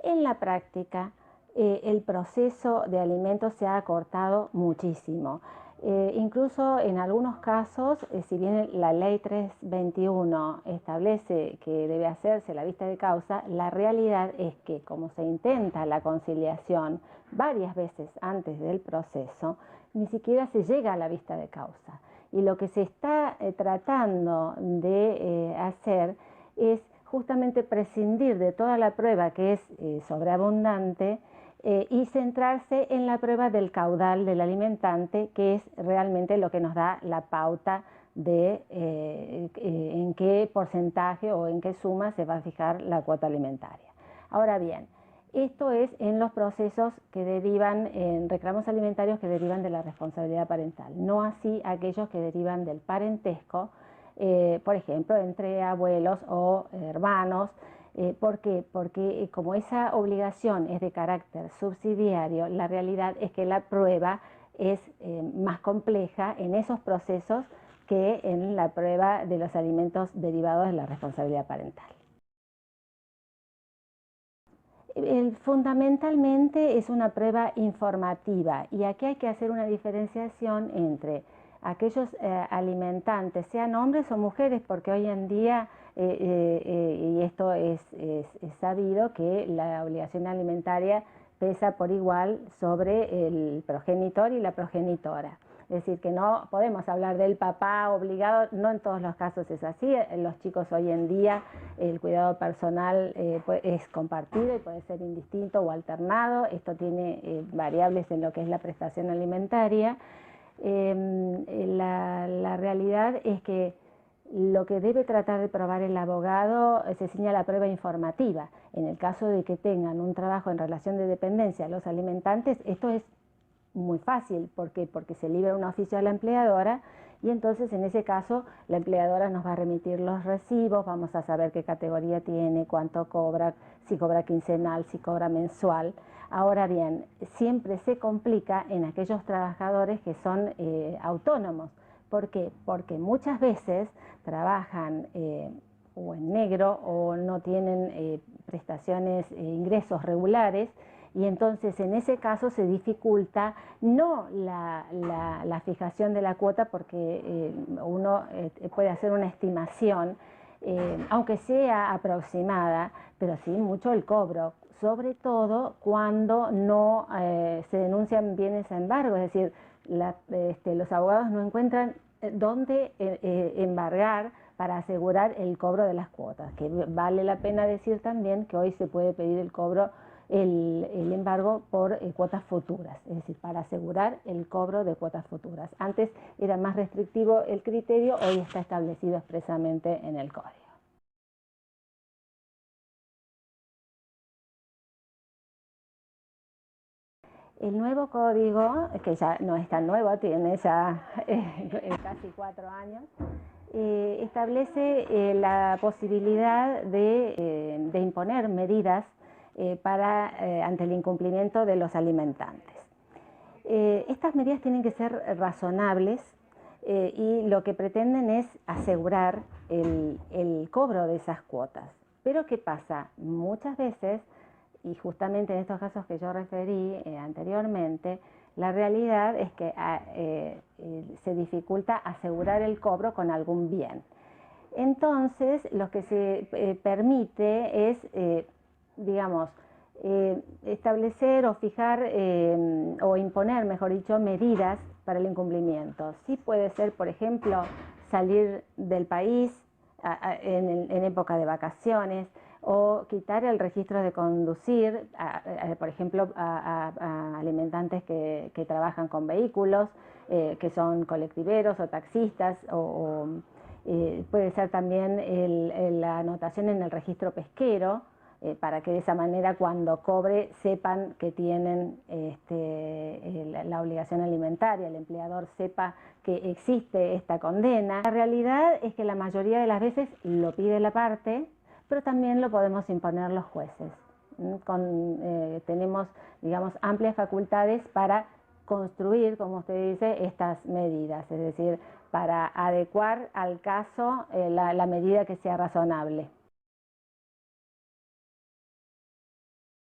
En la práctica, el proceso de alimentos se ha acortado muchísimo. Incluso en algunos casos, si bien la ley 321 establece que debe hacerse la vista de causa, la realidad es que como se intenta la conciliación varias veces antes del proceso, ni siquiera se llega a la vista de causa. Y lo que se está tratando de hacer es justamente prescindir de toda la prueba que es sobreabundante y centrarse en la prueba del caudal del alimentante, que es realmente lo que nos da la pauta de en qué porcentaje o en qué suma se va a fijar la cuota alimentaria. Ahora bien, esto es en los procesos que derivan, en reclamos alimentarios que derivan de la responsabilidad parental, no así aquellos que derivan del parentesco, por ejemplo, entre abuelos o hermanos. ¿Por qué? Porque como esa obligación es de carácter subsidiario, la realidad es que la prueba es más compleja en esos procesos que en la prueba de los alimentos derivados de la responsabilidad parental. Fundamentalmente es una prueba informativa y aquí hay que hacer una diferenciación entre aquellos alimentantes, sean hombres o mujeres, porque hoy en día, y esto es sabido, que la obligación alimentaria pesa por igual sobre el progenitor y la progenitora. Es decir, que no podemos hablar del papá obligado, no en todos los casos es así. Los chicos hoy en día el cuidado personal es compartido y puede ser indistinto o alternado. Esto tiene variables en lo que es la prestación alimentaria. La realidad es que lo que debe tratar de probar el abogado se ciña a la prueba informativa. En el caso de que tengan un trabajo en relación de dependencia los alimentantes, esto es muy fácil. ¿Por qué? Porque se libra un oficio a la empleadora y entonces en ese caso la empleadora nos va a remitir los recibos, vamos a saber qué categoría tiene, cuánto cobra, si cobra quincenal, si cobra mensual. Ahora bien, siempre se complica en aquellos trabajadores que son autónomos. ¿Por qué? Porque muchas veces trabajan o en negro o no tienen prestaciones, ingresos regulares, y entonces en ese caso se dificulta no la fijación de la cuota, porque uno puede hacer una estimación, aunque sea aproximada, pero sí mucho el cobro, sobre todo cuando no se denuncian bienes a embargo, es decir, los abogados no encuentran dónde embargar para asegurar el cobro de las cuotas, que vale la pena decir también que hoy se puede pedir el cobro, el embargo por cuotas futuras, es decir, para asegurar el cobro de cuotas futuras. Antes era más restrictivo el criterio, hoy está establecido expresamente en el código. El nuevo código, que ya no es tan nuevo, tiene ya casi 4 años, establece la posibilidad de imponer medidas ante el incumplimiento de los alimentantes. Estas medidas tienen que ser razonables y lo que pretenden es asegurar el cobro de esas cuotas. Pero ¿qué pasa? Muchas veces, y justamente en estos casos que yo referí anteriormente, la realidad es que se dificulta asegurar el cobro con algún bien. Entonces, lo que se permite es, digamos, establecer o fijar o imponer, mejor dicho, medidas para el incumplimiento. Sí puede ser, por ejemplo, salir del país en época de vacaciones, o quitar el registro de conducir, por ejemplo, a alimentantes que trabajan con vehículos, que son colectiveros o taxistas, puede ser también la anotación en el registro pesquero, para que de esa manera cuando cobre sepan que tienen la obligación alimentaria, el empleador sepa que existe esta condena. La realidad es que la mayoría de las veces lo pide la parte, pero también lo podemos imponer los jueces. Tenemos, digamos, amplias facultades para construir, como usted dice, estas medidas, es decir, para adecuar al caso la medida que sea razonable.